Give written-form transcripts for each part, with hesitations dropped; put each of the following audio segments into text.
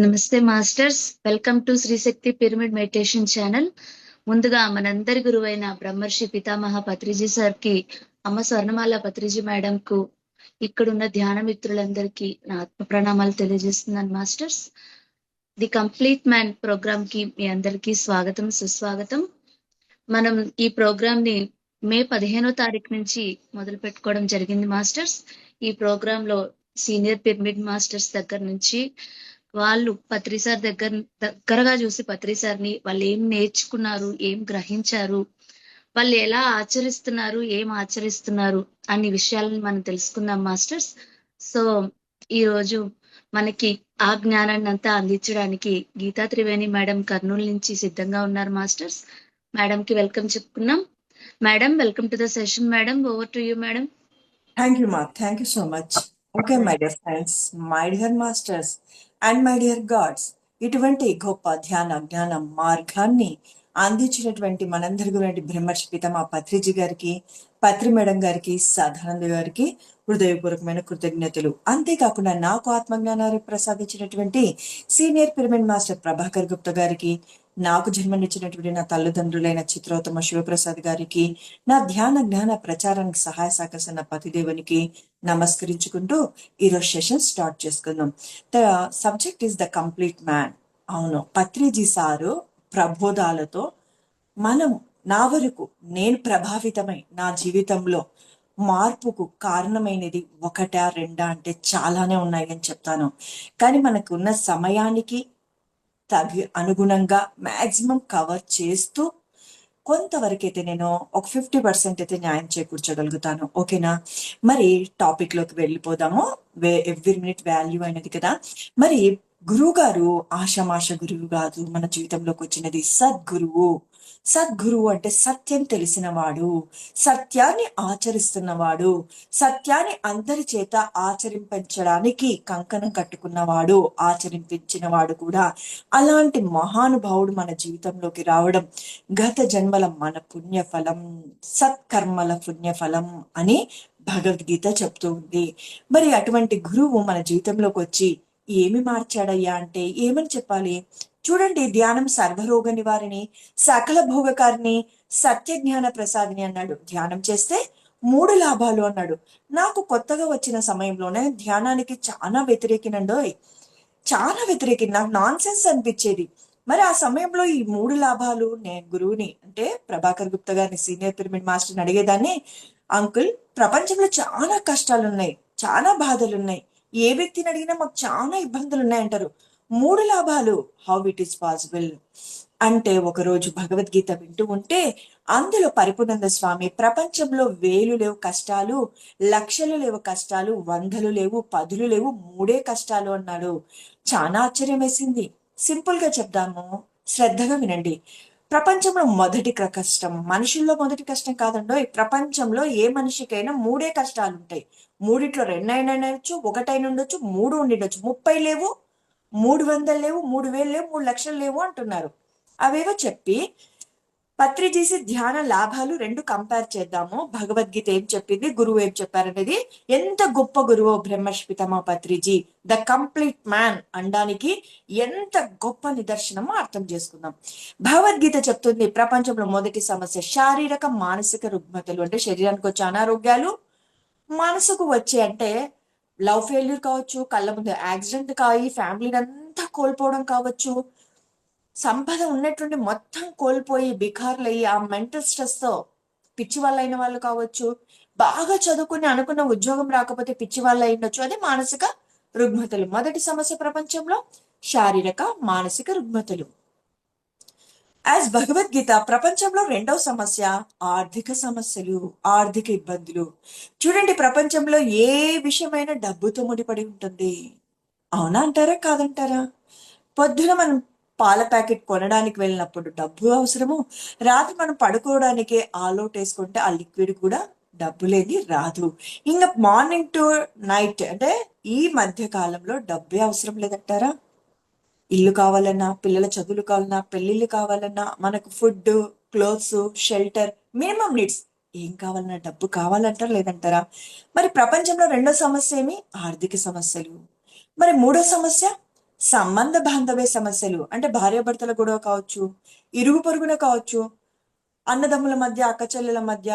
నమస్తే masters. Welcome to Srishakti pyramid meditation channel. ముందుగా మనందరి గురువైన బ్రహ్మర్షి పితామహ పత్రిజీ సార్ కి, అమ్మ స్వర్ణమాల పత్రిజీ మేడం కు, ఇక్కడున్న ధ్యాన మిత్రులందరికీ నా ఆత్మ ప్రణామాలు తెలియజేస్తున్నాను masters. The complete man program కి మీ అందరికీ స్వాగతం, సుస్వాగతం. మనం ఈ ప్రోగ్రామ్ ని మే 15వ తారీఖు నుంచి మొదలు పెట్టుకోవడం జరిగింది మాస్టర్స్. ఈ ప్రోగ్రామ్ లో సీనియర్ పిరమిడ్ మాస్టర్స్ దగ్గర నుంచి వాళ్ళు పత్రిసార్ దగ్గరగా చూసి పత్రిసార్ని వాళ్ళు ఏం నేర్చుకున్నారు, ఏం గ్రహించారు, వాళ్ళు ఎలా ఆచరిస్తున్నారు, ఏం ఆచరిస్తున్నారు అన్ని విషయాలను మనం తెలుసుకుందాం మాస్టర్స్. సో ఈ రోజు మనకి ఆ జ్ఞానాన్ని అంతా అందించడానికి గీతా త్రివేణి మేడం కర్నూలు నుంచి సిద్ధంగా ఉన్నారు మాస్టర్స్. మేడం కి వెల్కమ్ చెప్పుకున్నాం. Madam, welcome to the session. Madam, over to you madam. Thank you, Mark. Thank you so much. Okay, my dear friends, my dear masters and my dear gods, ఇటువంటి గొప్ప ధ్యాన జ్ఞాన మార్గాన్ని అందించినటువంటి మనందరి గురించి బ్రహ్మర్షి పితామహ పత్రిజీ గారికి, పత్రి మేడం గారికి, సదానంద గారికి హృదయపూర్వకమైన కృతజ్ఞతలు. అంతేకాకుండా నాకు ఆత్మజ్ఞానాన్ని ప్రసాదించినటువంటి senior pyramid master Prabhakar Gupta గారికి, నాకు జన్మనిచ్చినటువంటి నా తల్లిదండ్రులైన చిత్రోత్తమ శివప్రసాద్ గారికి, నా ధ్యాన జ్ఞాన ప్రచారానికి సహాయ సహకరిస్తున్న పతిదేవునికి నమస్కరించుకుంటూ ఈరోజు సెషన్ స్టార్ట్ చేసుకుందాం. The subject is the complete man. అవును, పత్రిజీ సారు ప్రబోధాలతో నా వరకు నేను ప్రభావితమై నా జీవితంలో మార్పుకు కారణమైనది ఒకటా రెండా అంటే చాలానే ఉన్నాయి అని చెప్తాను. కానీ మనకున్న సమయానికి అనుగుణంగా మాక్సిమం కవర్ చేస్తూ కొంతవరకు అయితే నేను ఒక 50% అయితే న్యాయం చేకూర్చగలుగుతాను. ఓకేనా? మరి టాపిక్ లోకి వెళ్ళిపోదాము. ఎవ్రీ మినిట్ వాల్యూ అనేది కదా. మరి గురువు గారు ఆషామాష గురువు కాదు, మన జీవితంలోకి వచ్చినది సద్గురువు. సద్గురువు అంటే సత్యం తెలిసినవాడు, సత్యాన్ని ఆచరిస్తున్నవాడు, సత్యాన్ని అందరి చేత ఆచరింపడానికి కంకణం కట్టుకున్నవాడు, ఆచరింపించినవాడు కూడా. అలాంటి మహానుభావుడు మన జీవితంలోకి రావడం గత జన్మల మన పుణ్యఫలం, సత్కర్మల పుణ్యఫలం అని భగవద్గీత చెప్తూ ఉంది. మరి అటువంటి గురువు మన జీవితంలోకి వచ్చి ఏమి మార్చాడయ్యా అంటే ఏమని చెప్పాలి? చూడండి, ధ్యానం సర్వరోగ నివారిణి, సకల భోగకారిణి, సత్య జ్ఞాన ప్రసాదిని అన్నాడు. ధ్యానం చేస్తే 3 లాభాలు అన్నాడు. నాకు కొత్తగా వచ్చిన సమయంలోనే ధ్యానానికి చాలా వ్యతిరేకినండోయ్, చాలా వ్యతిరేకి. నాకు నాన్ సెన్స్ అనిపించేది. మరి ఆ సమయంలో ఈ 3 లాభాలు నేను గురువుని అంటే ప్రభాకర్ గుప్తా గారిని, సీనియర్ పిరమిడ్ మాస్టర్ని అడిగేదాన్ని, అంకుల్ ప్రపంచంలో చాలా కష్టాలు ఉన్నాయి, చాలా బాధలు ఉన్నాయి, ఏ వ్యక్తిని అడిగినా మాకు చాలా ఇబ్బందులు ఉన్నాయంటారు, 3 లాభాలు హౌ ఇట్ ఈస్ పాసిబుల్ అంటే, ఒకరోజు భగవద్గీత వింటూ ఉంటే అందులో పరిపూర్ణానంద స్వామి ప్రపంచంలో 1000 లేవు కష్టాలు, లక్షలు లేవు కష్టాలు, 100 లేవు, 10 లేవు, 3 కష్టాలు అన్నాడు. చాలా ఆశ్చర్యం వేసింది. సింపుల్ గా చెప్దాము, శ్రద్ధగా వినండి. ప్రపంచంలో మొదటి కష్టం, మనుషుల్లో మొదటి కష్టం కాదండో. ఈ ప్రపంచంలో ఏ మనిషికైనా 3 కష్టాలు ఉంటాయి. 3లో 2 అయినా ఉండొచ్చు, 1 అయినా ఉండొచ్చు, 3 ఉండిండొచ్చు. 30 లేవు, 300 లేవు, 3000 లేవు, 3 లక్షలు లేవు అంటున్నారు. అవేవో చెప్పి పత్రిజీ ధ్యాన లాభాలు 2 కంపేర్ చేద్దాము. భగవద్గీత ఏం చెప్పింది, గురువు ఏం చెప్పారనేది. ఎంత గొప్ప గురువు బ్రహ్మర్షి పితామహ పత్రిజీ, ద కంప్లీట్ మ్యాన్ అనడానికి ఎంత గొప్ప నిదర్శనమో అర్థం చేసుకుందాం. భగవద్గీత చెప్తుంది ప్రపంచంలో మొదటి సమస్య శారీరక మానసిక రుగ్మతలు, అంటే శరీరానికి వచ్చే అనారోగ్యాలు, మనసుకు వచ్చే అంటే లవ్ ఫెయిల్యూర్ కావచ్చు, కళ్ళ ముందు యాక్సిడెంట్ కాయి ఫ్యామిలీని అంతా కోల్పోవడం కావచ్చు, సంపద ఉన్నటువంటి మొత్తం కోల్పోయి బికార్లు అయ్యి ఆ మెంటల్ స్ట్రెస్ తో పిచ్చి వాళ్ళు అయిన వాళ్ళు కావచ్చు, బాగా చదువుకుని అనుకున్న ఉద్యోగం రాకపోతే పిచ్చి వాళ్ళు అయిండొచ్చు. అది మానసిక రుగ్మతలు. మొదటి సమస్య ప్రపంచంలో శారీరక మానసిక రుగ్మతలు. యాజ్ భగవద్గీత ప్రపంచంలో 2వ సమస్య ఆర్థిక సమస్యలు, ఆర్థిక ఇబ్బందులు. చూడండి, ప్రపంచంలో ఏ విషయమైనా డబ్బుతో ముడిపడి ఉంటుంది. అవునా అంటారా, కాదంటారా? పొద్దున మనం పాల ప్యాకెట్ కొనడానికి వెళ్ళినప్పుడు డబ్బు అవసరము, రాత్రి మనం పడుకోవడానికి ఆల్అౌట్ వేసుకుంటే ఆ లిక్విడ్ కూడా డబ్బు లేని రాదు. ఇంకా మార్నింగ్ టు నైట్ అంటే ఈ మధ్య కాలంలో డబ్బే అవసరం లేదంటారా? ఇల్లు కావాలన్నా, పిల్లల చదువులు కావాలన్నా, పెళ్లిళ్ళు కావాలన్నా, మనకు food, clothes, shelter, minimum needs ఏం కావాలన్నా డబ్బు కావాలంటారా లేదంటారా? మరి ప్రపంచంలో 2వ సమస్య ఏమి? ఆర్థిక సమస్యలు. మరి 3వ సమస్య సంబంధ బాంధవ్య సమస్యలు అంటే భార్యాభర్తల గొడవ కావచ్చు, ఇరుగు పొరుగున కావచ్చు, అన్నదమ్ముల మధ్య, అక్క చెల్లెల మధ్య,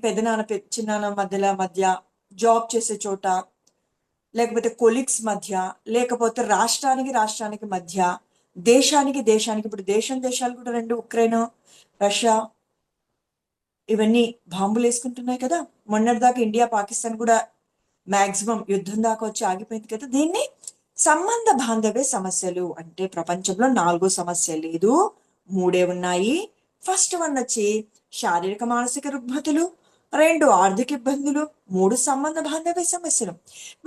పెదనాన్న చిన్నాన్న మధ్య, జాబ్ చేసే చోట, లేకపోతే కొలీగ్స్ మధ్య, లేకపోతే రాష్ట్రానికి మధ్య, దేశానికి ఇప్పుడు దేశాలు కూడా రెండు, ఉక్రెయిన్, రష్యా ఇవన్నీ బాంబులు వేసుకుంటున్నాయి కదా. మొన్నటిదాకా ఇండియా పాకిస్తాన్ కూడా మాక్సిమం యుద్ధం దాకా వచ్చి ఆగిపోయింది కదా. దీన్ని సంబంధ బాంధవ్య సమస్యలు అంటే ప్రపంచంలో 4 సమస్య లేదు, 3 ఉన్నాయి. ఫస్ట్ వన్ వచ్చి శారీరక మానసిక రుగ్మతులు, 2 ఆర్థిక ఇబ్బందులు, 3 సంబంధ బాంధవ్య సమస్యలు.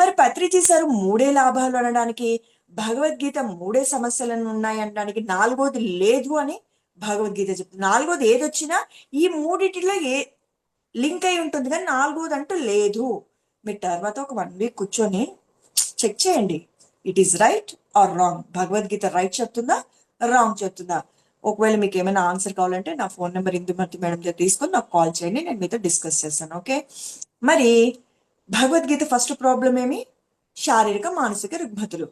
మరి పత్రిజీ సార్ 3 లాభాలు అనడానికి, భగవద్గీత 3 సమస్యలను ఉన్నాయి అనడానికి, 4వది లేదు అని భగవద్గీత చెప్తుంది. 4వది ఏదొచ్చినా ఈ మూడిటిలో లింక్ అయి ఉంటుంది, కానీ 4వది అంటూ లేదు. మీరు తర్వాత ఒక 1 వీక్ కూర్చొని చెక్ చేయండి, it is right or wrong. Bhagavad Gita right చెప్తుందా, రాంగ్ చెప్తుందా? ఒకవేళ మీకు ఏమైనా ఆన్సర్ కావాలంటే నా ఫోన్ నెంబర్ ఇందుమతి మేడం దగ్గర తీసుకొని నాకు కాల్ చేయండి, నేను మీతో డిస్కస్ చేస్తాను. ఓకే. మరి భగవద్గీత ఫస్ట్ ప్రాబ్లం ఏమి? శారీరక మానసిక రుగ్మతులు.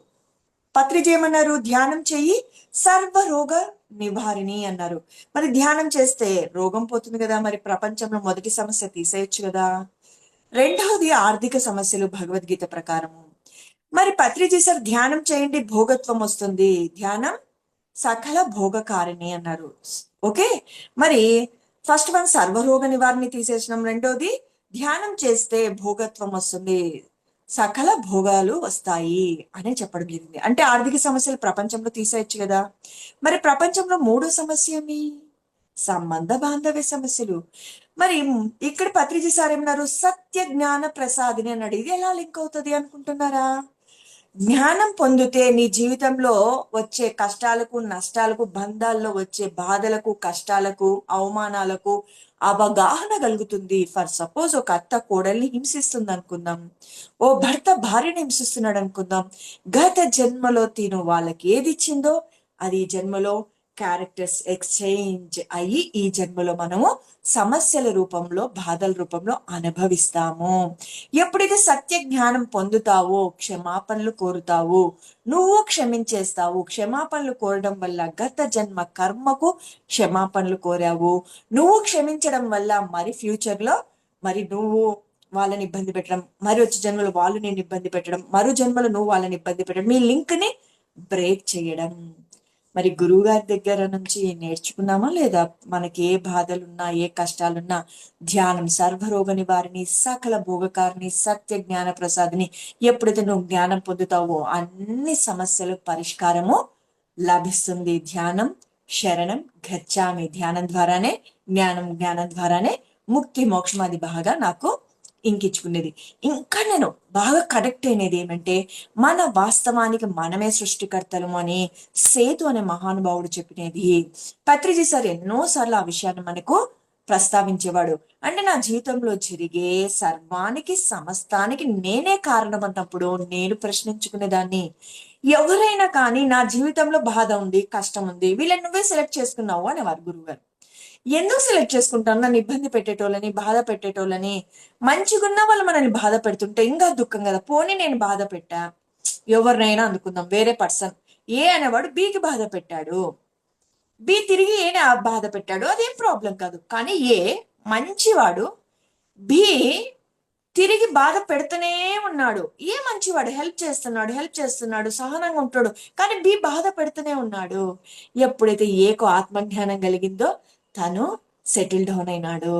పత్రిజీ ఏమన్నారు? ధ్యానం చెయ్యి, సర్వరోగ నివారిణి అన్నారు. మరి ధ్యానం చేస్తే రోగం పోతుంది కదా. మరి ప్రపంచంలో మొదటి సమస్య తీసేయచ్చు కదా. 2వది ఆర్థిక సమస్యలు భగవద్గీత ప్రకారము. మరి పత్రిజీ సార్ ధ్యానం చేయండి, భోగత్వం వస్తుంది, ధ్యానం సకల భోగకారిణి అన్నారు. ఓకే. మరి ఫస్ట్ వన్ సర్వరోగ నివారణ తీసేసినాం, 2వది ధ్యానం చేస్తే భోగత్వం వస్తుంది, సకల భోగాలు వస్తాయి అని చెప్పడం జరిగింది. అంటే ఆర్థిక సమస్యలు ప్రపంచంలో తీసేయచ్చు కదా. మరి ప్రపంచంలో 3వ సమస్య ఏమి? సంబంధ బాంధవ్య సమస్యలు. మరి ఇక్కడ పత్రిజీ సార్ ఏమన్నారు? సత్య జ్ఞాన ప్రసాదిని అన్నాడు. ఇది ఎలా లింక్ అవుతుంది అనుకుంటున్నారా? జ్ఞానం పొందితే నీ జీవితంలో వచ్చే కష్టాలకు, నష్టాలకు, బంధాల్లో వచ్చే బాధలకు, కష్టాలకు, అవమానాలకు అవగాహన కలుగుతుంది. ఫర్ సపోజ్ ఒక అత్త కోడల్ని హింసిస్తుంది అనుకుందాం, ఓ భర్త భార్యని హింసిస్తున్నాడు అనుకుందాం. గత జన్మలో తిను వాళ్ళకి ఏది ఇచ్చిందో అది ఈ జన్మలో క్యారెక్టర్స్ ఎక్స్చేంజ్ అయ్యి ఈ జన్మలో మనము సమస్యల రూపంలో, బాధల రూపంలో అనుభవిస్తాము. ఎప్పుడైతే సత్య జ్ఞానం పొందుతావో, క్షమాపణలు కోరుతావు, నువ్వు క్షమించేస్తావు. క్షమాపణలు కోరడం వల్ల గత జన్మ కర్మకు క్షమాపణలు కోరావు. నువ్వు క్షమించడం వల్ల మరి ఫ్యూచర్ లో మరి నువ్వు వాళ్ళని ఇబ్బంది పెట్టడం, మరి వచ్చే జన్మలో వాళ్ళు నేను ఇబ్బంది పెట్టడం, మరో జన్మలో నువ్వు వాళ్ళని ఇబ్బంది పెట్టడం, మీ లింక్ ని బ్రేక్ చేయడం. మరి గురువు గారి దగ్గర నుంచి నేర్చుకున్నామా లేదా? మనకి ఏ బాధలున్నా, ఏ కష్టాలున్నా ధ్యానం సర్వరోగ నివారిణి, సకల భోగకారిణి, సత్య జ్ఞాన ప్రసాదిని. ఎప్పుడైతే నువ్వు జ్ఞానం పొందుతావో అన్ని సమస్యలు పరిష్కారము లభిస్తుంది. ధ్యానం శరణం గచ్చామి. ధ్యానం ద్వారానే జ్ఞానం ద్వారానే ముక్తి మోక్షం. అది బాగా నాకు ఇంకించుకునేది. ఇంకా నేను బాగా కనెక్ట్ అయినది ఏమంటే, మన వాస్తవానికి మనమే సృష్టికర్తలము అని సేతు అనే మహానుభావుడు చెప్పినది. పత్రిజీ సార్ ఎన్నోసార్లు ఆ విషయాన్ని మనకు ప్రస్తావించేవాడు. అంటే నా జీవితంలో జరిగే సర్వానికి, సమస్తానికి నేనే కారణం అన్నప్పుడు నేను ప్రశ్నించుకునేదాన్ని. ఎవరైనా కానీ నా జీవితంలో బాధ ఉంది, కష్టం ఉంది, వీళ్ళని నువ్వే సెలెక్ట్ చేసుకున్నావు అనేవారు గురువుగారు. ఎందుకు సెలెక్ట్ చేసుకుంటాను? నన్ను ఇబ్బంది పెట్టేటోళ్ళని, బాధ పెట్టేటోళ్ళని. మంచిగున్న వాళ్ళు మనల్ని బాధ పెడుతుంటే ఇంకా దుఃఖం కదా. పోనీ నేను బాధ పెట్టా, ఎవరినైనా అందుకుందాం, వేరే పర్సన్ ఏ అనేవాడు బికి బాధ పెట్టాడు, బి తిరిగి ఏనే బాధ పెట్టాడు, అదేం ప్రాబ్లం కాదు. కానీ ఏ మంచివాడు, బి తిరిగి బాధ పెడుతూనే ఉన్నాడు. ఏ మంచివాడు, హెల్ప్ చేస్తున్నాడు, సహనంగా ఉంటాడు, కానీ బి బాధ పెడుతూనే ఉన్నాడు. ఎప్పుడైతే ఏకో ఆత్మజ్ఞానం కలిగిందో తను సెటిల్ డౌన్ అయినాడు.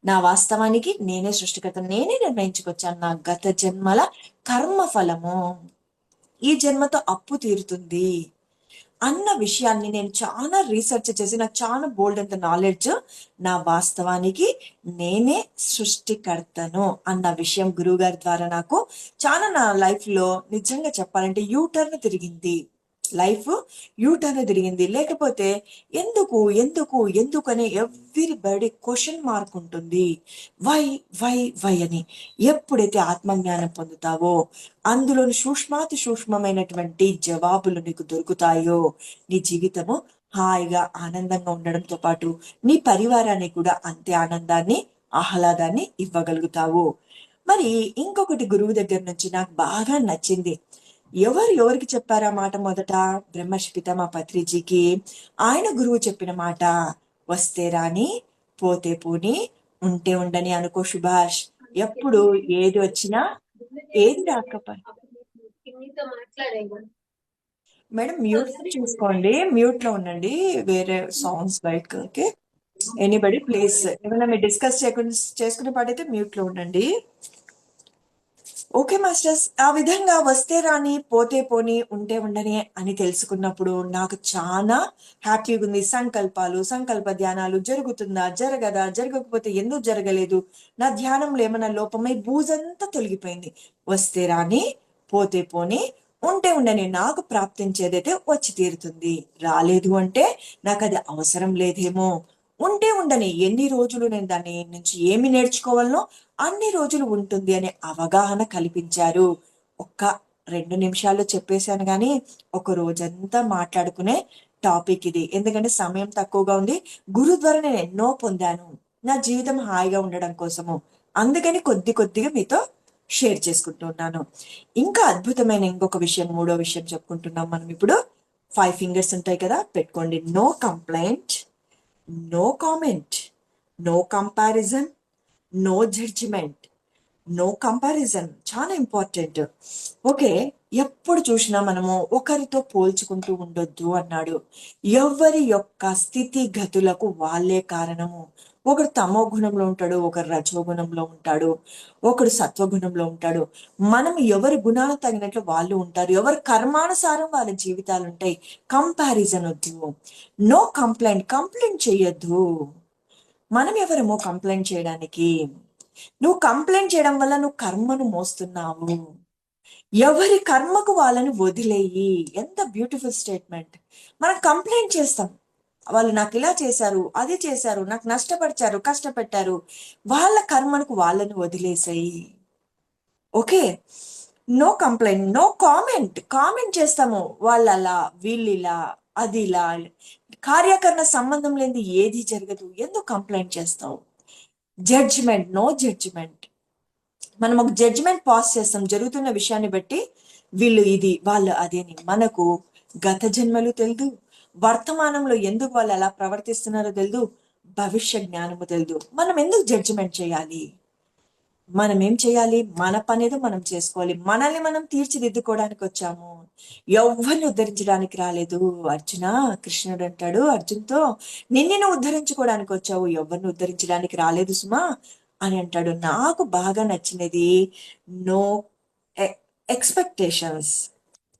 నా వాస్తవానికి నేనే సృష్టికర్త, నేనే నిర్ణయించుకొచ్చాను నా గత జన్మల కర్మ ఫలము, ఈ జన్మతో అప్పు తీరుతుంది అన్న విషయాన్ని నేను చాలా రీసెర్చ్ చేసి నాకు చాలా బోల్డ్ అంత నాలెడ్జ్. నా వాస్తవానికి నేనే సృష్టికర్తను అన్న విషయం గురువు గారి ద్వారా నాకు చాలా నా లైఫ్ లో నిజంగా చెప్పాలంటే యూటర్న్ తిరిగింది. లైఫ్ యూటర్న్ తిరిగింది. లేకపోతే ఎందుకు ఎందుకు ఎందుకు అని ఎవ్రీబడి క్వశ్చన్ మార్క్ ఉంటుంది. వై వై వై అని. ఎప్పుడైతే ఆత్మజ్ఞానం పొందుతావో అందులోని సూక్ష్మాతి సూక్ష్మమైనటువంటి జవాబులు నీకు దొరుకుతాయో నీ జీవితము హాయిగా ఆనందంగా ఉండడంతో పాటు నీ పరివారానికి కూడా అంతే ఆనందాన్ని, ఆహ్లాదాన్ని ఇవ్వగలుగుతావు. మరి ఇంకొకటి గురువు దగ్గర నుంచి నాకు బాగా నచ్చింది. ఎవరికి చెప్పారు ఆ మాట మొదట? బ్రహ్మర్షి పితామహ పత్రిజీకి ఆయన గురువు చెప్పిన మాట. వస్తే రాని, పోతే పోని, ఉంటే ఉండని అనుకో సుభాష్. ఎప్పుడు ఏది వచ్చినా, ఏది రాకపోయినా. మేడం మ్యూట్ చూసుకోండి, మ్యూట్ లో ఉండండి, వేరే సాంగ్స్ బయటకు. ఓకే, ఎనీబడి ప్లీజ్, ఏమైనా మీరు డిస్కస్ చేయకుండా చేసుకునే పాటైతే మ్యూట్ లో ఉండండి. ఓకే మాస్టర్స్, ఆ విధంగా వస్తే రాని, పోతే పోని, ఉంటే ఉండని అని తెలుసుకున్నప్పుడు నాకు చాలా హ్యాపీగా ఉంది. సంకల్పాలు, సంకల్ప ధ్యానాలు జరుగుతుందా, జరగదా, జరగకపోతే ఎందుకు జరగలేదు, నా ధ్యానంలో ఏమైనా లోపమై బూజంతా తొలగిపోయింది. వస్తే రాని, పోతే పోని, ఉంటే ఉండని, నాకు ప్రాప్తించేదైతే వచ్చి తీరుతుంది. రాలేదు అంటే నాకు అది అవసరం లేదేమో. ఉంటే ఉండని, ఎన్ని రోజులు నేను దాని నుంచి ఏమి నేర్చుకోవాలనో అన్ని రోజులు ఉంటుంది అనే అవగాహన కల్పించారు. ఒక్క 2 నిమిషాల్లో చెప్పేశాను కానీ ఒక రోజంతా మాట్లాడుకునే టాపిక్ ఇది. ఎందుకంటే సమయం తక్కువగా ఉంది. గురు ద్వారా నేను ఎన్నో పొందాను నా జీవితం హాయిగా ఉండడం కోసము. అందుకని కొద్ది కొద్దిగా మీతో షేర్ చేసుకుంటున్నాను. ఇంకా అద్భుతమైన ఇంకొక విషయం, మూడో విషయం చెప్పుకుంటున్నాం మనం ఇప్పుడు. 5 ఫింగర్స్ ఉంటాయి కదా, పెట్టుకోండి. No complaint, no comment, no comparison, no judgement. No comparison చాలా ఇంపార్టెంట్. ఓకే, ఎప్పుడు చూసినా మనము ఒకరితో పోల్చుకుంటూ ఉండొద్దు అన్నాడు. ఎవరి యొక్క స్థితిగతులకు వాళ్ళే కారణము. ఒకడు తమో గుణంలో ఉంటాడు, ఒకరు రజో గుణంలో ఉంటాడు, ఒకడు సత్వగుణంలో ఉంటాడు. మనం ఎవరి గుణాలకు తగినట్లు వాళ్ళు ఉంటారు, ఎవరి కర్మానుసారం వాళ్ళ జీవితాలు ఉంటాయి. కంపారిజన్ వద్దు. నో కంప్లైంట్, కంప్లైంట్ చేయొద్దు. మనం ఎవరమో కంప్లైంట్ చేయడానికి? నువ్వు కంప్లైంట్ చేయడం వల్ల నువ్వు కర్మను మోస్తున్నావు. ఎవరి కర్మకు వాళ్ళని వదిలేయి. ఎంత బ్యూటిఫుల్ స్టేట్మెంట్. మనం కంప్లైంట్ చేస్తాం, వాళ్ళు నాకు ఇలా చేశారు, అది చేశారు, నాకు నష్టపరిచారు, కష్టపెట్టారు. వాళ్ళ కర్మకు వాళ్ళని వదిలేసాయి. Okay, no complaint, no comment. Comment చేస్తాము, వాళ్ళు అలా, వీళ్ళు ఇలా, అది ఇలా. కార్యకరణ సంబంధం లేని ఏది జరగదు, ఎందుకు కంప్లైంట్ చేస్తావు? Judgment, no judgment. మనం ఒక జడ్జిమెంట్ పాస్ చేస్తాం జరుగుతున్న విషయాన్ని బట్టి, వీళ్ళు ఇది, వాళ్ళు అదేని. మనకు గత జన్మలు తెలుదు, వర్తమానంలో ఎందుకు వాళ్ళు ఎలా ప్రవర్తిస్తున్నారో తెలుదు, భవిష్య జ్ఞానము తెలుదు. మనం ఎందుకు జడ్జిమెంట్ చేయాలి? మనం ఏం చేయాలి? మన పనేదో మనం చేసుకోవాలి. మనల్ని మనం తీర్చిదిద్దుకోవడానికి వచ్చాము, ఎవరిని ఉద్ధరించడానికి రాలేదు. అర్జున, కృష్ణుడు అంటాడు అర్జున్తో, నిన్ను ఉద్ధరించుకోవడానికి వచ్చావు, ఎవరిని ఉద్ధరించడానికి రాలేదు సుమా అని అంటాడు. నాకు బాగా నచ్చినది నో ఎక్స్పెక్టేషన్స్.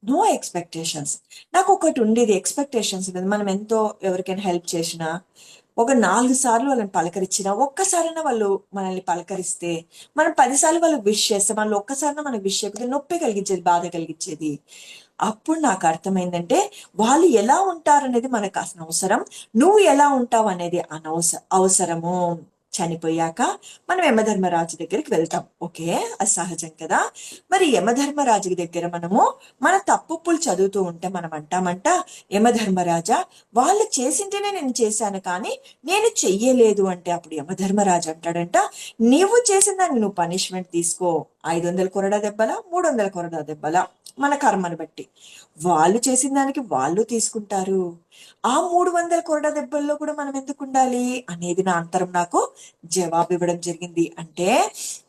No expectations. నాకు ఒకటి ఉండేది, ఎక్స్పెక్టేషన్స్ అనేది. మనం ఎంతో ఎవరికైనా హెల్ప్ చేసినా, ఒక 4 సార్లు వాళ్ళని పలకరించినా, ఒక్కసారైనా వాళ్ళు మనల్ని పలకరిస్తే, మనం 10 సార్లు వాళ్ళకి విష్ చేస్తే, వాళ్ళు ఒక్కసారైనా మనకు విష్ చేయకపోతే నొప్పి కలిగించేది, బాధ కలిగించేది. అప్పుడు నాకు అర్థమైందంటే వాళ్ళు ఎలా ఉంటారనేది మనకు అసలు అవసరం, నువ్వు ఎలా ఉంటావు అనేది అవసరము. చనిపోయాక మనం యమధర్మరాజు దగ్గరికి వెళ్తాం. ఓకే, అది సహజం కదా. మరి యమధర్మరాజు దగ్గర మనము మన తప్పులు చదువుతూ ఉంటే మనం అంటామంట, యమధర్మరాజా, వాళ్ళు చేసింటేనే నేను చేశాను కానీ నేను చెయ్యలేదు అంటే, అప్పుడు యమధర్మరాజు అంటాడంట, నీవు చేసిన దాన్ని నువ్వు పనిష్మెంట్ తీసుకో. 500 కొరడా దెబ్బలా, 300 కొరడా దెబ్బలా, మన కర్మను బట్టి. వాళ్ళు చేసిన దానికి వాళ్ళు తీసుకుంటారు. ఆ 300 కొరడా దెబ్బల్లో కూడా మనం ఎందుకు ఉండాలి అనేది నా అంతరం నాకు జవాబు ఇవ్వడం జరిగింది. అంటే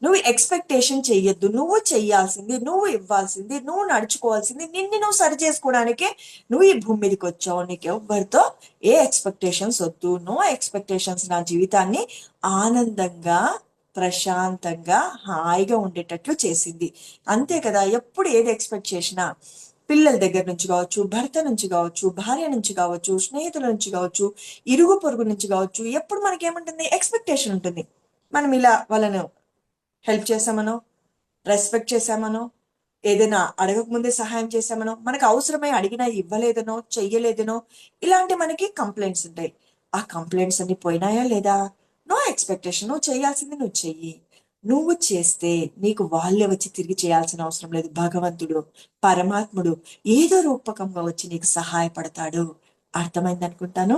నువ్వు ఎక్స్పెక్టేషన్ చెయ్యొద్దు. నువ్వు చెయ్యాల్సింది, నువ్వు ఇవ్వాల్సింది, నువ్వు నడుచుకోవాల్సింది, నిన్ను నువ్వు సరి చేసుకోవడానికే నువ్వు ఈ భూమి మీదకి వచ్చావు. నీకు ఎవ్వరితో ఏ ఎక్స్పెక్టేషన్స్ వద్దు. No expectations. నా జీవితాన్ని ఆనందంగా, ప్రశాంతంగా, హాయిగా ఉండేటట్లు చేసింది. అంతే కదా. ఎప్పుడు ఏది ఎక్స్పెక్ట్ చేసినా, పిల్లల దగ్గర నుంచి కావచ్చు, భర్త నుంచి కావచ్చు, భార్య నుంచి కావచ్చు, స్నేహితుల నుంచి కావచ్చు, ఇరుగు పొరుగు నుంచి కావచ్చు, ఎప్పుడు మనకేముంటుంది? ఎక్స్పెక్టేషన్ ఉంటుంది. మనం ఇలా వాళ్ళను హెల్ప్ చేసామనో, రెస్పెక్ట్ చేసామనో, ఏదైనా అడగక ముందే సహాయం చేసామనో, మనకు అవసరమై అడిగినా ఇవ్వలేదనో, చెయ్యలేదనో, ఇలాంటి మనకి కంప్లైంట్స్ ఉంటాయి. ఆ కంప్లైంట్స్ అన్ని పోయినాయా లేదా? No expectation. నువ్వు చేయాల్సింది నువ్వు చెయ్యి. నువ్వు చేస్తే నీకు వాళ్ళే వచ్చి తిరిగి చేయాల్సిన అవసరం లేదు. భగవంతుడు, పరమాత్ముడు ఏదో రూపకంగా వచ్చి నీకు సహాయపడతాడు. అర్థమైంది అనుకుంటాను.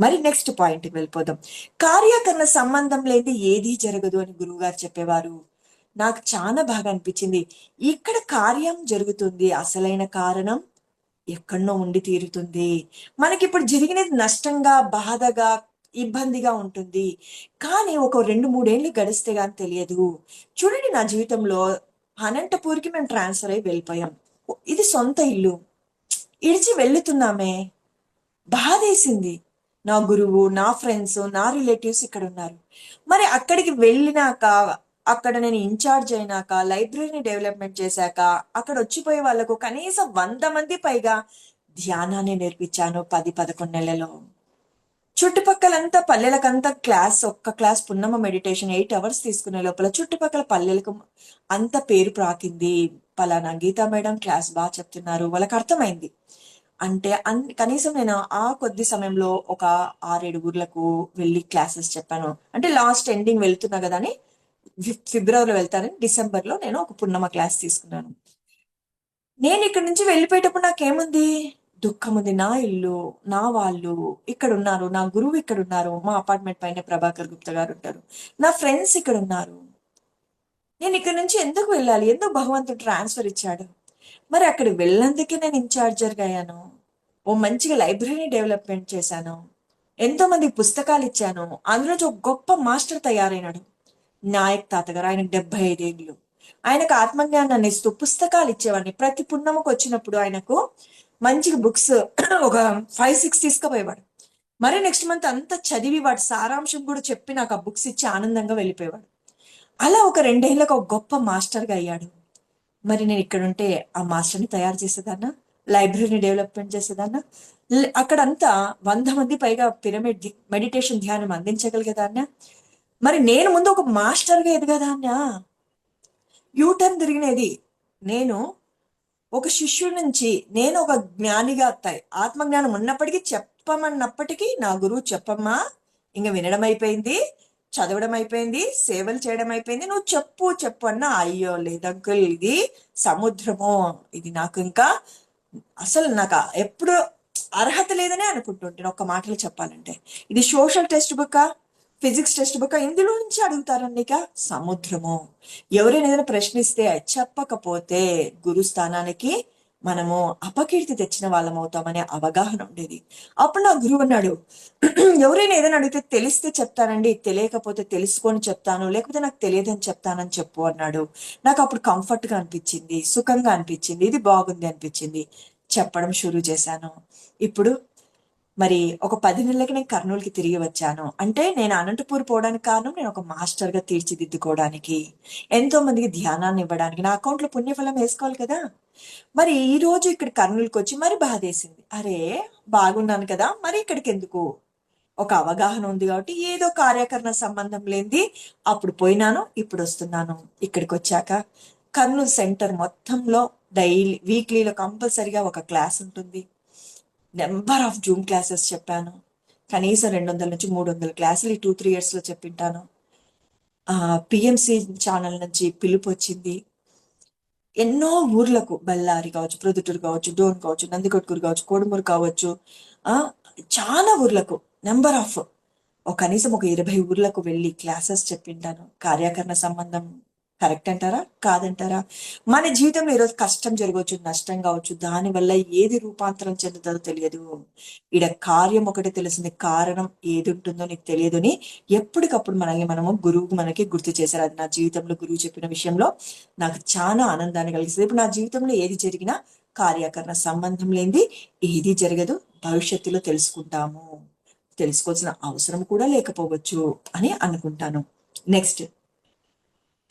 మరి నెక్స్ట్ పాయింట్కి వెళ్ళిపోదాం. కార్యకరణ సంబంధం లేని ఏదీ జరగదు అని గురువుగారు చెప్పేవారు. నాకు చాలా బాగా అనిపించింది. ఇక్కడ కార్యం జరుగుతుంది, అసలైన కారణం ఎక్కడనో ఉండి తీరుతుంది. మనకిప్పుడు జరిగినది నష్టంగా, బాధగా, ఇబ్బందిగా ఉంటుంది. కానీ ఒక 2, 3 ఏళ్ళు గడిస్తే గాని తెలియదు. చూడండి నా జీవితంలో అనంతపూర్‌కి మేము ట్రాన్స్‌ఫర్ అయ్యి వెళ్ళిపోయాం. ఇది సొంత ఇల్లు. ఇడిచి వెళ్తున్నామే. బాధేసింది. నా గురువు, నా ఫ్రెండ్స్, నా రిలేటివ్స్ ఇక్కడ ఉన్నారు. మరి అక్కడికి వెళ్ళినాక, అక్కడ నేను ఇన్ఛార్జ్ అయినాక, లైబ్రరీని డెవలప్మెంట్ చేశాక, అక్కడ వచ్చిపోయే వాళ్ళకు కనీసం 100 మంది పైగా ధ్యానాన్ని నేర్పించాను 10, 11 నెలలో. చుట్టుపక్కలంతా పల్లెలకంతా ఒక్క క్లాస్ పున్నమ మెడిటేషన్ 8 అవర్స్ తీసుకునే లోపల చుట్టుపక్కల పల్లెలకు అంత పేరు ప్రాకింది. పలానా గీతా మేడం క్లాస్ బాగా చెప్తున్నారు, వాళ్ళకి అర్థమైంది. అంటే కనీసం నేను ఆ కొద్ది సమయంలో ఒక 6, 7 ఊర్లకు వెళ్ళి క్లాసెస్ చెప్పాను. అంటే లాస్ట్ ఎండింగ్ వెళ్తున్నా కదా అని ఫిబ్రవరిలో వెళ్తానని డిసెంబర్లో నేను ఒక పున్నమ క్లాస్ తీసుకున్నాను. నేను ఇక్కడి నుంచి వెళ్ళిపోయేటప్పుడు నాకేముంది? దుఃఖం ఉంది. నా ఇల్లు, నా వాళ్ళు ఇక్కడ ఉన్నారు, నా గురువు ఇక్కడ ఉన్నారు, మా అపార్ట్మెంట్ పైన ప్రభాకర్ గుప్తా గారు ఉంటారు, నా ఫ్రెండ్స్ ఇక్కడ ఉన్నారు. నేను ఇక్కడ నుంచి ఎందుకు వెళ్ళాలి? ఎందుకు భగవంతుడు ట్రాన్స్ఫర్ ఇచ్చాడు? మరి అక్కడికి వెళ్ళినందుకే నేను ఇన్ఛార్జర్గా అయ్యాను. ఓ మంచిగా లైబ్రరీ డెవలప్మెంట్ చేశాను, ఎంతో మందికి పుస్తకాలు ఇచ్చాను. అందులో ఒక గొప్ప మాస్టర్ తయారైనాడు నాయక్ తాతగారు. ఆయనకు 75 ఏళ్ళు. ఆయనకు ఆత్మజ్ఞానాన్ని ఇస్తూ పుస్తకాలు ఇచ్చేవాడిని. ప్రతి పున్నమకు వచ్చినప్పుడు ఆయనకు మంచిగా బుక్స్ ఒక 5, 6 తీసుకుపోయేవాడు. మరి నెక్స్ట్ మంత్ అంతా చదివి వాటి సారాంశం కూడా చెప్పి నాకు ఆ బుక్స్ ఇచ్చి ఆనందంగా వెళ్ళిపోయేవాడు. అలా ఒక 2 ఏళ్ళకు ఒక గొప్ప మాస్టర్గా అయ్యాడు. మరి నేను ఇక్కడ ఉంటే ఆ మాస్టర్ని తయారు చేసేదాన్నా, లైబ్రరీని డెవలప్మెంట్ చేసేదాన్నా, అక్కడంతా 100 మంది పైగా పిరమిడ్ మెడిటేషన్ ధ్యానం అందించగలిగేదాన్నా. మరి నేను ముందు ఒక మాస్టర్గా ఎదగదాన్నా. యూటర్న్ తిరిగినది. నేను ఒక శిష్యుడి నుంచి నేను ఒక జ్ఞానిగా ఆత్మజ్ఞానం ఉన్నప్పటికీ చెప్పమన్నప్పటికీ నా గురువు చెప్పమ్మా, ఇంక వినడం అయిపోయింది, చదవడం అయిపోయింది, సేవలు చేయడం అయిపోయింది, నువ్వు చెప్పు అన్నా. అయ్యో లేదంకుల్, ఇది సముద్రము, ఇది నాకు ఇంకా అసలు నాకు ఎప్పుడు అర్హత లేదనే అనుకుంటుంటాను. ఒక్క మాటలో చెప్పాలంటే ఇది social text book, physics text book, ఇందులో నుంచి అడుగుతారండి. ఇక సముద్రము. ఎవరైనా ఏదైనా ప్రశ్నిస్తే చెప్పకపోతే గురు స్థానానికి మనము అపకీర్తి తెచ్చిన వాళ్ళం అవుతామనే అవగాహన ఉండేది. అప్పుడు నా గురువు అన్నాడు, ఎవరైనా ఏదైనా అడిగితే తెలిస్తే చెప్తానండి, తెలియకపోతే తెలుసుకొని చెప్తాను, లేకపోతే నాకు తెలియదని చెప్తానని చెప్పు అన్నాడు. నాకు అప్పుడు కంఫర్ట్ గా అనిపించింది, సుఖంగా అనిపించింది, ఇది బాగుంది అనిపించింది. చెప్పడం షురూ చేశాను. ఇప్పుడు మరి ఒక 10 నెలలకి నేను కర్నూలుకి తిరిగి వచ్చాను. అంటే నేను అనంతపూర్ పోవడానికి కారణం నేను ఒక మాస్టర్ గా తీర్చిదిద్దుకోవడానికి, ఎంతో మందికి ధ్యానాన్ని ఇవ్వడానికి, నా అకౌంట్ లో పుణ్యఫలం వేసుకోవాలి కదా. మరి ఈ రోజు ఇక్కడ కర్నూలుకి వచ్చి మరి బాధేసింది. అరే బాగున్నాను కదా, మరి ఇక్కడికి ఎందుకు? ఒక అవగాహన ఉంది కాబట్టి ఏదో కార్యకరణ సంబంధం లేనిది అప్పుడు పోయినాను, ఇప్పుడు వస్తున్నాను. ఇక్కడికి వచ్చాక కర్నూలు సెంటర్ మొత్తంలో డైలీ వీక్లీలో కంపల్సరిగా ఒక క్లాస్ ఉంటుంది. నెంబర్ ఆఫ్ జూమ్ క్లాసెస్ చెప్పాను. కనీసం 200 నుంచి 300 క్లాసులు ఈ 2, 3 years లో చెప్పింటాను. పిఎంసి ఛానల్ నుంచి పిలుపు వచ్చింది. ఎన్నో ఊర్లకు, బళ్ళారి కావచ్చు, ప్రొద్దుటూరు కావచ్చు, డోన్ కావచ్చు, నందికొట్కూరు కావచ్చు, కోడుమూరు కావచ్చు, చాలా ఊర్లకు నెంబర్ ఆఫ్ కనీసం ఒక 20 ఊర్లకు వెళ్ళి క్లాసెస్ చెప్పింటాను. కార్యకరణ సంబంధం కరెక్ట్ అంటారా, కాదంటారా? మన జీవితంలో ఈరోజు కష్టం జరగవచ్చు, నష్టం కావచ్చు, దానివల్ల ఏది రూపాంతరం చెందుతుందో తెలియదు. ఈడ కార్యం ఒకటి తెలిసింది, కారణం ఏది ఉంటుందో నీకు తెలియదు అని ఎప్పటికప్పుడు మనము గురువు మనకి గుర్తు చేశారు. అది నా జీవితంలో గురువు చెప్పిన విషయంలో నాకు చాలా ఆనందాన్ని కలిగిస్తుంది. ఇప్పుడు నా జీవితంలో ఏది జరిగినా కార్యకరణ సంబంధం లేనిది ఏది జరగదు. భవిష్యత్తులో తెలుసుకోవాల్సిన అవసరం కూడా లేకపోవచ్చు అని అనుకుంటాను. నెక్స్ట్,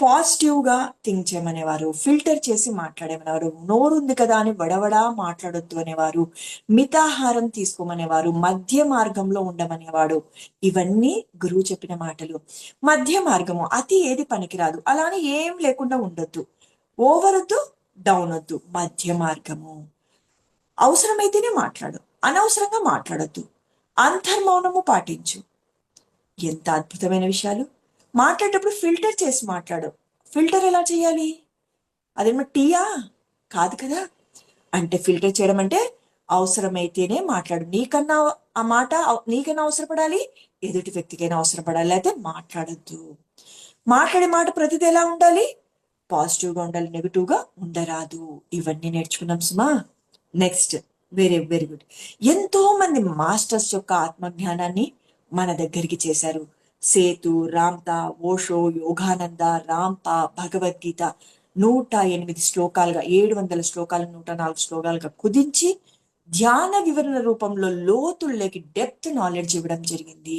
పాజిటివ్ గా థింక్ చేయమనేవారు, ఫిల్టర్ చేసి మాట్లాడేమనేవారు, నోరుంది కదా అని వడవడా మాట్లాడొద్దు అనేవారు, మితాహారం తీసుకోమనేవారు, మధ్య మార్గంలో ఉండమనేవాడు. ఇవన్నీ గురువు చెప్పిన మాటలు. మధ్య మార్గము, అతి ఏది పనికిరాదు, అలానే ఏం లేకుండా ఉండొద్దు, ఓవర్ వద్దు, డౌన్ వద్దు, మధ్య మార్గము. అవసరమైతేనే మాట్లాడు, అనవసరంగా మాట్లాడొద్దు, అంతర్మౌనము పాటించు. ఎంత అద్భుతమైన విషయాలు. మాట్లాడేటప్పుడు ఫిల్టర్ చేసి మాట్లాడు. ఫిల్టర్ ఎలా చేయాలి? అదేమో టీయా? కాదు కదా. అంటే ఫిల్టర్ చేయడం అంటే అవసరమైతేనే మాట్లాడు. నీకన్నా ఆ మాట నీకైనా అవసరపడాలి, ఎదుటి వ్యక్తికైనా అవసరపడాలి, అయితే మాట్లాడద్దు. మాట్లాడే మాట ప్రతిదీ ఎలా ఉండాలి? పాజిటివ్గా ఉండాలి, నెగిటివ్గా ఉండరాదు. ఇవన్నీ నేర్చుకున్నాం సుమా. Next, very very good. ఎంతో మంది మాస్టర్స్ యొక్క ఆత్మజ్ఞానాన్ని మన దగ్గరికి చేశారు. సేతు, రామ్తా, ఓషో, యోగానంద, రాంపా, భగవద్గీత 108 శ్లోకాలుగా, 700 శ్లోకాలు, 104 శ్లోకాలుగా కుదించి ధ్యాన వివరణ రూపంలో లోతుల్లోకి డెప్త్ నాలెడ్జ్ ఇవ్వడం జరిగింది.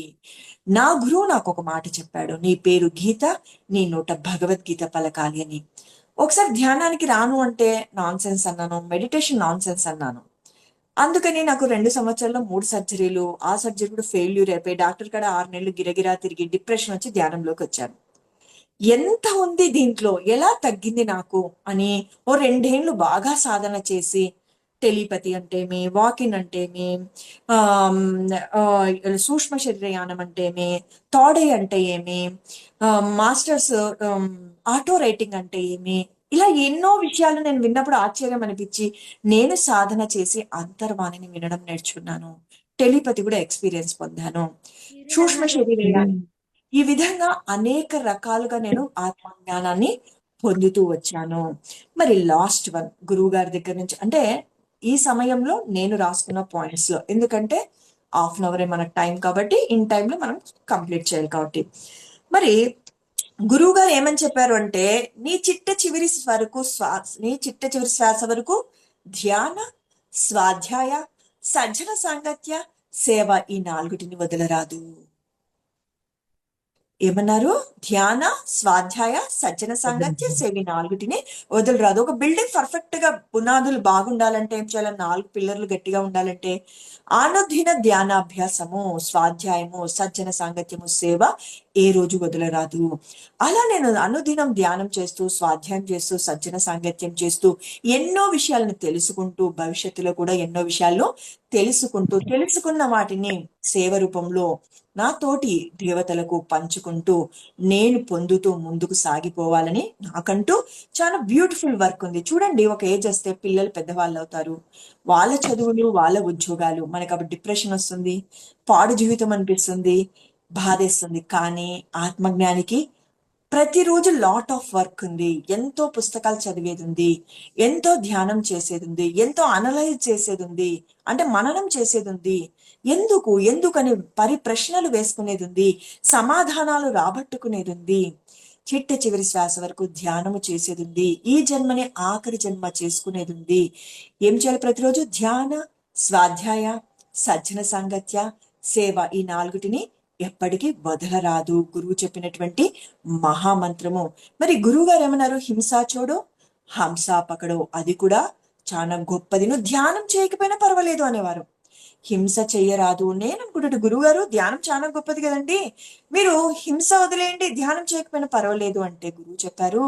నా గురువు నాకు ఒక మాట చెప్పాడు, నీ పేరు గీత, నీ నోట భగవద్గీత పలకాలి అని. ఒకసారి ధ్యానానికి రాను అంటే నాన్ సెన్స్ అన్నాను, మెడిటేషన్ నాన్ సెన్స్ అన్నాను. అందుకని నాకు 2 సంవత్సరాల్లో 3 సర్జరీలు, ఆ సర్జరీ కూడా ఫెయిల్యూర్ అయిపోయి డాక్టర్ కాడ 6 నెలలు గిరగిరా తిరిగి డిప్రెషన్ వచ్చి ధ్యానంలోకి వచ్చాను. ఎంత ఉంది దీంట్లో, ఎలా తగ్గింది నాకు అని ఓ 2 ఏళ్ళు బాగా సాధన చేసి, టెలిపతి అంటేమి, వాకిన్ అంటేమి, ఆమ్, ఆ, సూక్ష్మ శరీరయానం అంటేమి, థర్డ్ ఐ అంటే ఏమి, మాస్టర్స్ ఆటో రైటింగ్ అంటే ఏమి, ఇలా ఎన్నో విషయాలు నేను విన్నప్పుడు ఆశ్చర్యం అనిపించి నేను సాధన చేసి అంతర్వాణిని వినడం నేర్చుకున్నాను. టెలిపతి కూడా ఎక్స్పీరియన్స్ పొందాను. సూక్ష్మ శరీరయానం, ఈ విధంగా అనేక రకాలుగా నేను ఆత్మజ్ఞానాన్ని పొందుతూ వచ్చాను. మరి లాస్ట్ వన్, గురువు గారి దగ్గర నుంచి, అంటే ఈ సమయంలో నేను రాసుకున్న పాయింట్స్ లో, ఎందుకంటే హాఫ్ అన్ అవరే మనకు టైం కాబట్టి ఇన్ టైంలో మనం కంప్లీట్ చేయాలి కాబట్టి. మరి గురువు గారు ఏమని చెప్పారు అంటే, నీ చిట్ట చివరి శ్వాస వరకు ధ్యాన, స్వాధ్యాయ, సజ్జన సాంగత్య, సేవ, ఈ 4టిని వదలరాదు. ఏమన్నారు? ధ్యాన, స్వాధ్యాయ, సజ్జన సాంగత్య, సేవి 4టిని వదలరాదు. ఒక బిల్డింగ్ పర్ఫెక్ట్ గా పునాదులు బాగుండాలంటే ఏం చేయాలి? 4 పిల్లర్లు గట్టిగా ఉండాలంటే అనుదిన ధ్యానాభ్యాసము, స్వాధ్యాయము, సజ్జన సాంగత్యము, సేవ ఏ రోజు వదలరాదు. అలా నేను అనుదినం ధ్యానం చేస్తూ, స్వాధ్యాయం చేస్తూ, సజ్జన సాంగత్యం చేస్తూ, ఎన్నో విషయాలను తెలుసుకుంటూ, భవిష్యత్తులో కూడా ఎన్నో విషయాలను తెలుసుకున్న వాటిని సేవ రూపంలో నా తోటి దేవతలకు పంచుకుంటూ నేను పొందుతూ ముందుకు సాగిపోవాలని నాకంటూ చాలా బ్యూటిఫుల్ వర్క్ ఉంది. చూడండి, ఒక ఏజ్ వస్తే పిల్లలు పెద్దవాళ్ళు అవుతారు, వాళ్ళ చదువులు, వాళ్ళ ఉద్యోగాలు, మనకు అప్పుడు డిప్రెషన్ వస్తుంది, పాడు జీవితం అనిపిస్తుంది, బాధేస్తుంది. కానీ ఆత్మజ్ఞానికి ప్రతిరోజు లాట్ ఆఫ్ వర్క్ ఉంది, ఎంతో పుస్తకాలు చదివేది ఉంది, ఎంతో ధ్యానం చేసేది ఉంది, ఎంతో అనలైజ్ చేసేది ఉంది, అంటే మననం చేసేది ఉంది. ఎందుకని ప్రశ్నలు వేసుకునేది ఉంది, సమాధానాలు రాబట్టుకునేది ఉంది. చిట్ట చివరి శ్వాస వరకు ధ్యానము చేసేది ఉంది. ఈ జన్మని ఆఖరి జన్మ చేసుకునేది ఉంది. ఏం చేయాలి? ప్రతిరోజు ధ్యాన, స్వాధ్యాయ, సజ్జన సాంగత్య, సేవ, ఈ 4టిని ఎప్పటికీ వదలరాదు. గురువు చెప్పినటువంటి మహామంత్రము. మరి గురువు గారు ఏమన్నారు? హింసా చూడు, హంసా పకడో, అది కూడా చాలా గొప్పది, నువ్వు ధ్యానం చేయకపోయినా పర్వాలేదు అనేవారు. హింస చెయ్యరాదు. నేను అనుకుంటే, గురువు గారు ధ్యానం చాలా గొప్పది కదండి, మీరు హింస వదిలేయండి, ధ్యానం చేయకపోయినా పర్వాలేదు అంటే, గురువు చెప్పారు,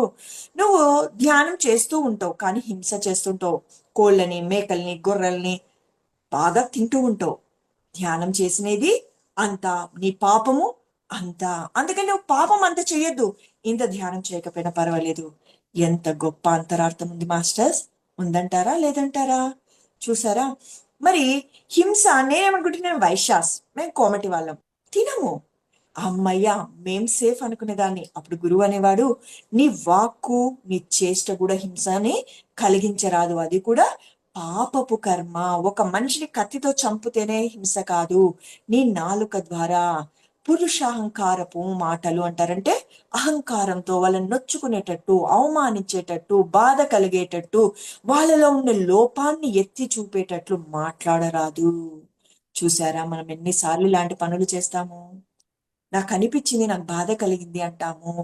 నువ్వు ధ్యానం చేస్తూ ఉంటావు కానీ హింస చేస్తుంటావు. కోళ్ళని, మేకల్ని, గొర్రెల్ని బాగా తింటూ ఉంటావు. ధ్యానం చేసినది అంత నీ పాపము అంత. అందుకని నువ్వు పాపం అంత చెయ్యొద్దు, ఇంత ధ్యానం చేయకపోయినా పర్వాలేదు. ఎంత గొప్ప అంతరార్థం ఉంది మాస్టర్స్, ఉందంటారా లేదంటారా? చూసారా? మరి హింస, నేనేమనుకుంటున్నాను, వైశ్యాస్, మేము కోమటి వాళ్ళం, తినము. అమ్మయ్యా, మేం సేఫ్ అనుకునేదాన్ని. అప్పుడు గురువు అనేవాడు, నీ వాక్కు, నీ చేష్ట కూడా హింసని కలిగించరాదు, అది కూడా పాపపు కర్మ. ఒక మనిషిని కత్తితో చంపితేనే హింస కాదు, నీ నాలుక ద్వారా పురుషాహంకారపు మాటలు, అంటారంటే అహంకారంతో వాళ్ళని నొచ్చుకునేటట్టు, అవమానించేటట్టు, బాధ కలిగేటట్టు, వాళ్ళలో ఉన్న లోపాన్ని ఎత్తి చూపేటట్లు మాట్లాడరాదు. చూసారా, మనం ఎన్నిసార్లు ఇలాంటి పనులు చేస్తాము? నాకు అనిపించింది, నాకు బాధ కలిగింది అంటాము.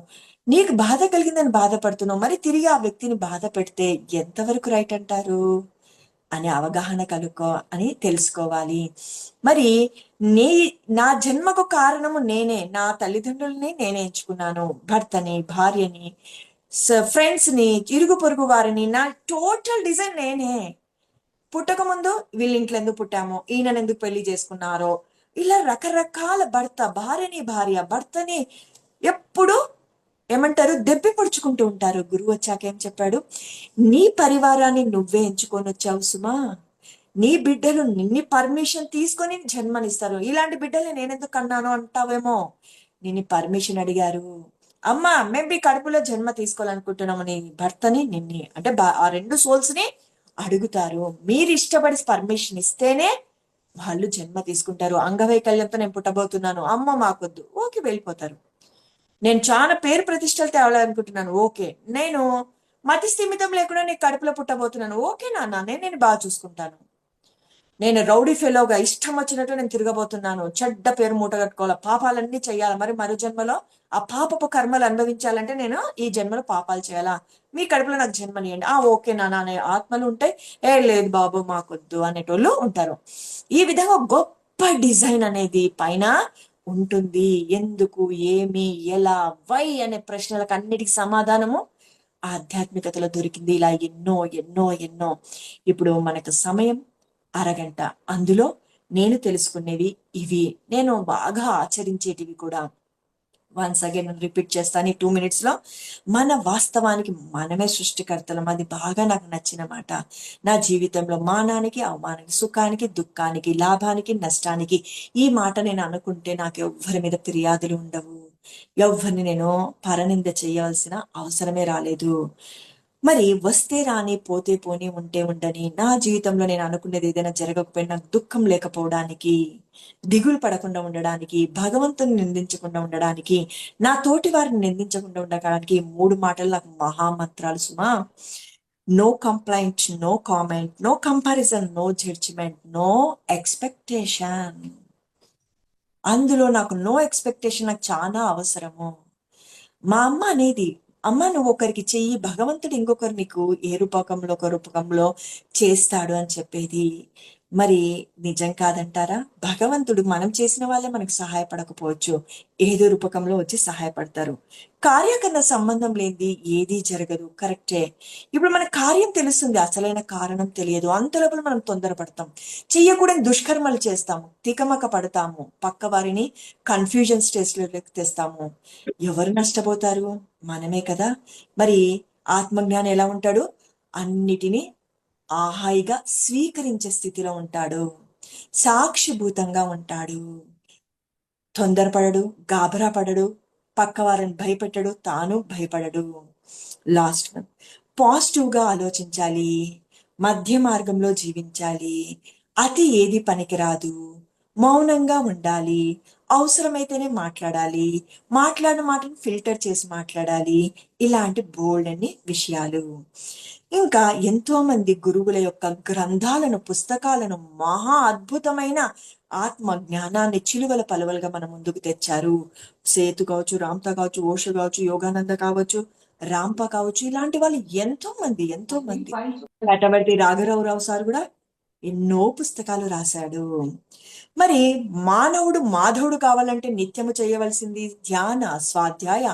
నీకు బాధ కలిగిందని బాధపడుతున్నావు, మరి తిరిగి ఆ వ్యక్తిని బాధ పెడితే ఎంతవరకు రైట్ అంటారు అనే అవగాహన అని తెలుసుకోవాలి. మరి నీ నా జన్మకు కారణము నేనే, నా తల్లిదండ్రుల్ని నేనే ఎంచుకున్నాను, భర్తని, భార్యని, ఫ్రెండ్స్ ని, ఇరుగు పొరుగు వారిని, నా టోటల్ డిజైన్ నేనే. పుట్టక ముందు వీళ్ళ ఇంట్లో ఎందుకు పుట్టామో, ఈయనను ఎందుకు పెళ్లి చేసుకున్నారో, ఇలా రకరకాల భార్య భర్తని ఎప్పుడు ఏమంటారు, దెబ్బి పొడుచుకుంటూ ఉంటారు. గురువు వచ్చాక ఏం చెప్పాడు? నీ పరివారాన్ని నువ్వే ఎంచుకొని వచ్చావు సుమా, నీ బిడ్డలు నిన్ని పర్మిషన్ తీసుకొని జన్మనిస్తారు. ఇలాంటి బిడ్డల్ని నేనెందుకు కన్నాను అంటావేమో, నిన్ను పర్మిషన్ అడిగారు, అమ్మా మేము మీ కడుపులో జన్మ తీసుకోవాలనుకుంటున్నాము నీ భర్తని నిన్ని అంటే ఆ రెండు సోల్స్ ని అడుగుతారు. మీరు ఇష్టపడి పర్మిషన్ ఇస్తేనే వాళ్ళు జన్మ తీసుకుంటారు. అంగవైకల్యంతో నేను పుట్టబోతున్నాను, అమ్మ మాకొద్దు, ఓకే వెళ్ళిపోతారు. నేను చాలా పేరు ప్రతిష్టలు తేవాలనుకుంటున్నాను, ఓకే. నేను మతి స్థిమితం లేకుండా నీ కడుపులో పుట్టబోతున్నాను, ఓకే నాన్న, నేను బాగా చూసుకుంటాను. నేను రౌడీ ఫెలోగా ఇష్టం వచ్చినట్టు నేను తిరగబోతున్నాను, చెడ్డ పేరు మూట కట్టుకోవాలి, పాపాలన్నీ చేయాలి, మరి మరో జన్మలో ఆ పాపపు కర్మలు అనుభవించాలంటే నేను ఈ జన్మలో పాపాలు చేయాలా, మీ కడుపులో నాకు జన్మనియండి, ఓకే నాన్న అనే ఆత్మలు ఉంటాయి. లేదు బాబు మాకొద్దు అనేటోళ్ళు ఉంటారు. ఈ విధంగా గొప్ప డిజైన్ అనేది పైన ఉంటుంది. ఎందుకు, ఏమి, ఎలా, వై అనే ప్రశ్నలకు అన్నిటికీ సమాధానము ఆధ్యాత్మికతలో దొరికింది. ఇలా ఎన్నో ఎన్నో ఎన్నో. ఇప్పుడు మనకు సమయం అరగంట, అందులో నేను తెలుసుకునేవి ఇవి, నేను బాగా ఆచరించేటివి కూడా. వన్స్ అగైన్ రిపీట్ చేస్తాను ఈ 2 minutes లో. మన వాస్తవానికి మనమే సృష్టికర్తలం, అది బాగా నాకు నచ్చిన మాట. నా జీవితంలో మానానికి అవమానానికి, సుఖానికి దుఃఖానికి, లాభానికి నష్టానికి ఈ మాట నేను అనుకుంటే నాకు ఎవ్వరి మీద ఫిర్యాదులు ఉండవు, ఎవ్వరిని నేను పరనింద చేయవలసిన అవసరమే రాలేదు. మరి వస్తే రాని పోతే పోని ఉంటే ఉండని, నా జీవితంలో నేను అనుకునేది ఏదైనా జరగకపోయినా నాకు దుఃఖం లేకపోవడానికి, దిగులు పడకుండా ఉండడానికి, భగవంతుని నిందించకుండా ఉండడానికి, నా తోటి వారిని నిందించకుండా ఉండడానికి 3 మాటలు నాకు మహామంత్రాలు సుమా. No complaint, no comment, no comparison, no judgement, no expectation. అందులో నాకు నో ఎక్స్పెక్టేషన్ నాకు చాలా అవసరము. మా అమ్మ అనేది, అమ్మ నువ్వు ఒకరికి చెయ్యి, భగవంతుడు ఇంకొకరు నీకు ఏ రూపకంలో ఒక రూపకంలో చేస్తాడు అని చెప్పేది మరి నిజం కాదంటారా? భగవంతుడు మనం చేసిన వాళ్ళే మనకు సహాయపడకపోవచ్చు, ఏదో రూపకంలో వచ్చి సహాయపడతారు. కార్యకరణ సంబంధం లేనిది ఏదీ జరగదు, కరెక్టే. ఇప్పుడు మన కార్యం తెలుస్తుంది, అసలైన కారణం తెలియదు, అంతలోపల మనం తొందరపడతాం, చెయ్యకూడని దుష్కర్మలు చేస్తాము, తికమక పడతాము, పక్క వారిని కన్ఫ్యూజన్ స్టేజ్లోకి తెస్తాము. ఎవరు నష్టపోతారు? మనమే కదా. మరి ఆత్మజ్ఞానం ఎలా ఉంటాడు? అన్నిటినీ హాయిగా స్వీకరించే స్థితిలో ఉంటాడు, సాక్షిభూతంగా ఉంటాడు, తొందరపడడు, గాబరా పడడు, పక్క వారిని భయపెట్టడు, తాను భయపడడు. లాస్ట్ వన్, పాజిటివ్ గా ఆలోచించాలి, మధ్య మార్గంలో జీవించాలి, అతి ఏది పనికిరాదు, మౌనంగా ఉండాలి, అవసరమైతేనే మాట్లాడాలి, మాట్లాడిన మాటను ఫిల్టర్ చేసి మాట్లాడాలి. ఇలాంటి బోల్డ్ అన్ని విషయాలు. ఇంకా ఎంతో మంది గురువుల యొక్క గ్రంథాలను, పుస్తకాలను, మహా అద్భుతమైన ఆత్మ జ్ఞానాన్ని చిలువల పలువలుగా మన ముందుకు తెచ్చారు. సేతు కావచ్చు, రామ్తా కావచ్చు, ఓషో కావచ్చు, యోగానంద కావచ్చు, రాంప కావచ్చు, ఇలాంటి వాళ్ళు ఎంతో మంది ఎంతో మంది. నటవర్తి రాఘరావు సార్ కూడా ఎన్నో పుస్తకాలు రాశాడు. మరి మానవుడు మాధవుడు కావాలంటే నిత్యము చేయవలసింది ధ్యాన, స్వాధ్యాయ,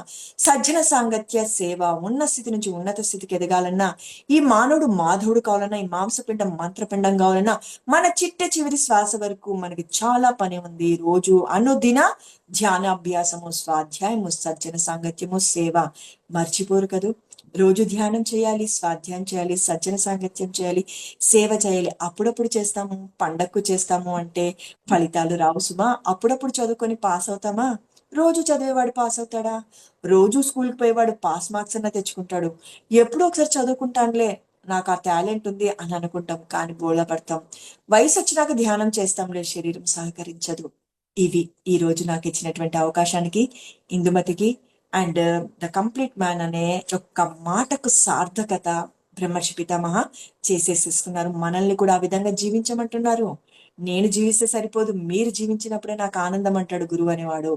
సజ్జన సాంగత్య సేవ. ఉన్న స్థితి నుంచి ఉన్నత స్థితికి ఎదగాలన్నా, ఈ మానవుడు మాధవుడు కావాలన్నా, ఈ మాంసపిండం మంత్రపిండం కావాలన్నా, మన చిట్ట చివరి శ్వాస వరకు మనకి చాలా పని ఉంది. రోజు అనుదిన ధ్యానాభ్యాసము, స్వాధ్యాయము, సజ్జన సాంగత్యము, సేవ మర్చిపోరు కదూ. రోజు ధ్యానం చేయాలి, స్వాధ్యాయం చేయాలి, సజ్జన సాంగత్యం చేయాలి, సేవ చేయాలి. అప్పుడప్పుడు చేస్తాము, పండక్కు చేస్తాము అంటే ఫలితాలు రావు సుమా. అప్పుడప్పుడు చదువుకొని పాస్ అవుతామా? రోజు చదివేవాడు పాస్ అవుతాడా? రోజు స్కూల్కి పోయేవాడు పాస్ మార్క్స్ అన్నా తెచ్చుకుంటాడు. ఎప్పుడో ఒకసారి చదువుకుంటానులే, నాకు ఆ టాలెంట్ ఉంది అని అనుకుంటాం, కానీ బోళ పడతాం. వయసు వచ్చినాక ధ్యానం చేస్తాంలే, శరీరం సహకరించదు. ఇవి ఈ రోజు నాకు ఇచ్చినటువంటి అవకాశానికి, ఇందుమతికి అండ్ ద కంప్లీట్ మ్యాన్ అనే ఒక్క మాటకు సార్థకత బ్రహ్మర్షి పితామహ చేసేసేసుకున్నారు. మనల్ని కూడా ఆ విధంగా జీవించమంటున్నారు. నేను జీవిస్తే సరిపోదు, మీరు జీవించినప్పుడే నాకు ఆనందం అంటాడు గురువు అనేవాడు.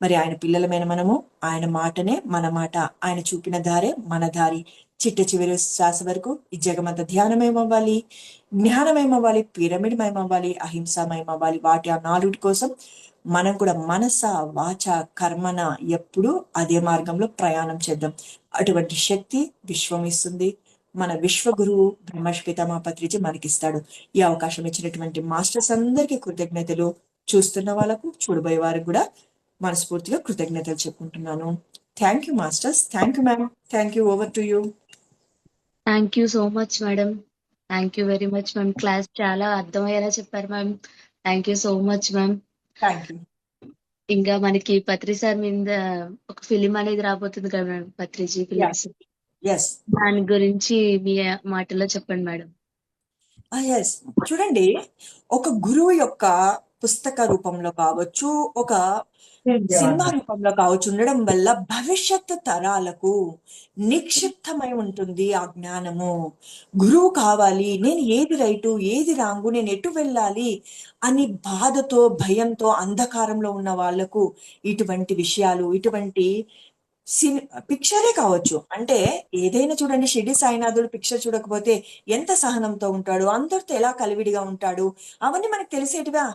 మరి ఆయన పిల్లలమైన మనము ఆయన మాటనే మన మాట, ఆయన చూపిన దారే మన దారి. చిట్ట చివరి శ్వాస వరకు ఈ జగమంత ధ్యానమయమవ్వాలి, జ్ఞానమయమవ్వాలి, పిరమిడ్మయమవ్వాలి, అహింసామయమవ్వాలి. వాటి ఆ 4 కోసం మనం కూడా మనస, వాచ, కర్మన ఎప్పుడు అదే మార్గంలో ప్రయాణం చేద్దాం. అటువంటి శక్తి విశ్వం ఇస్తుంది. మన విశ్వ గురువు బ్రహ్మర్షి పితామహ పత్రిజీ మనకిస్తాడు. ఈ అవకాశం ఇచ్చినటువంటి మాస్టర్స్ అందరికీ కృతజ్ఞతలు. చూస్తున్న వాళ్ళకు, చూడబోయే వారికి కూడా మనస్ఫూర్తిగా కృతజ్ఞతలు చెప్పుకుంటున్నాను. Thank you masters, thank you ma'am, thank you. Over to you. Thank you so much madam. Thank you very much ma'am. Class చాలా అర్థమయ్యేలా చెప్పారు ma'am. Thank you so much ma'am. Thank you. ఇంకా మనకి పత్రి సార్ మీద ఒక film అనేది రాబోతుంది కదా madam, Patriji yeah. Films. Yes. దాని గురించి మీ మాటల్లో చెప్పండి మేడం. ఎస్. చూడండి, ఒక గురువు యొక్క పుస్తక రూపంలో కావచ్చు, ఒక సినిమా రూపంలో కావచ్చు ఉండడం వల్ల భవిష్యత్తు తరాలకు నిక్షిప్తమై ఉంటుంది ఆ జ్ఞానము. గురువు కావాలి, నేను ఏది రైటు ఏది రాంగు, నేను ఎటు వెళ్ళాలి అని బాధతో భయంతో అంధకారంలో ఉన్న వాళ్లకు ఇటువంటి విషయాలు, ఇటువంటి సిని పిక్చరే కావచ్చు. అంటే ఏదైనా చూడండి, షిరిడి సాయినాథుడు పిక్చర్ చూడకపోతే ఎంత సహనంతో ఉంటాడు, అందరితో ఎలా కలివిడిగా ఉంటాడు, అవన్నీ మనకు తెలిసేటివా?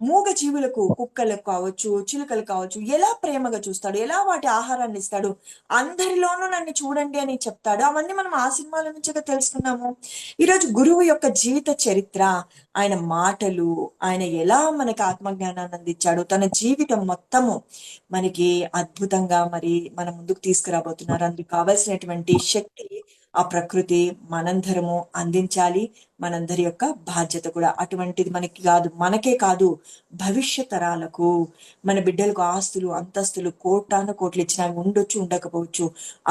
మూగ జీవులకు, కుక్కలకు కావచ్చు, చిలుకలు కావచ్చు, ఎలా ప్రేమగా చూస్తాడు, ఎలా వాటి ఆహారాన్ని ఇస్తాడు, అందరిలోనూ నన్ను చూడండి అని చెప్తాడు. అవన్నీ మనం ఆ సినిమాల నుంచే తెలుసుకున్నాము. ఈరోజు గురువు యొక్క జీవిత చరిత్ర, ఆయన మాటలు, ఆయన ఎలా మనకి ఆత్మజ్ఞానాన్ని అందించాడు, తన జీవితం మొత్తము మనకి అద్భుతంగా మరి మన ముందుకు తీసుకురాబోతున్నారు. అందుకు కావాల్సినటువంటి శక్తి ఆ ప్రకృతి మనందరము అందించాలి. మనందరి యొక్క బాధ్యత కూడా అటువంటిది. మనకి కాదు, మనకే కాదు, భవిష్యత్ తరాలకు, మన బిడ్డలకు ఆస్తులు అంతస్తులు కోటాను కోట్లు ఇచ్చినా ఉండొచ్చు, ఉండకపోవచ్చు.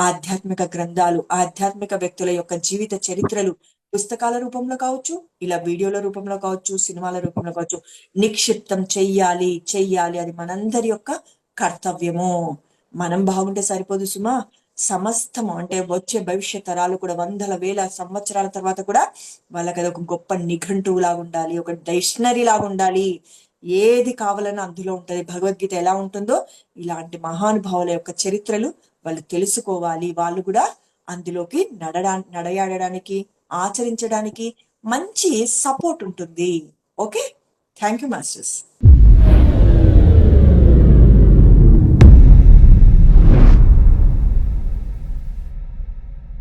ఆధ్యాత్మిక గ్రంథాలు, ఆధ్యాత్మిక వ్యక్తుల యొక్క జీవిత చరిత్రలు పుస్తకాల రూపంలో కావచ్చు, ఇలా వీడియోల రూపంలో కావచ్చు, సినిమాల రూపంలో కావచ్చు, నిక్షిప్తం చెయ్యాలి చెయ్యాలి. అది మనందరి యొక్క కర్తవ్యము. మనం బాగుంటే సరిపోదు సుమా, సమస్తము అంటే వచ్చే భవిష్యత్ తరాలు కూడా వందల వేల సంవత్సరాల తర్వాత కూడా వాళ్ళకి అది ఒక గొప్ప నిఘంటువు లాగా ఉండాలి, ఒక డిక్షనరీ లాగా ఉండాలి. ఏది కావాలన్నా అందులో ఉంటది. భగవద్గీత ఎలా ఉంటుందో ఇలాంటి మహానుభావుల యొక్క చరిత్రలు వాళ్ళు తెలుసుకోవాలి. వాళ్ళు కూడా అందులోకి నడయాడడానికి, ఆచరించడానికి మంచి సపోర్ట్ ఉంటుంది. Okay, thank you masters.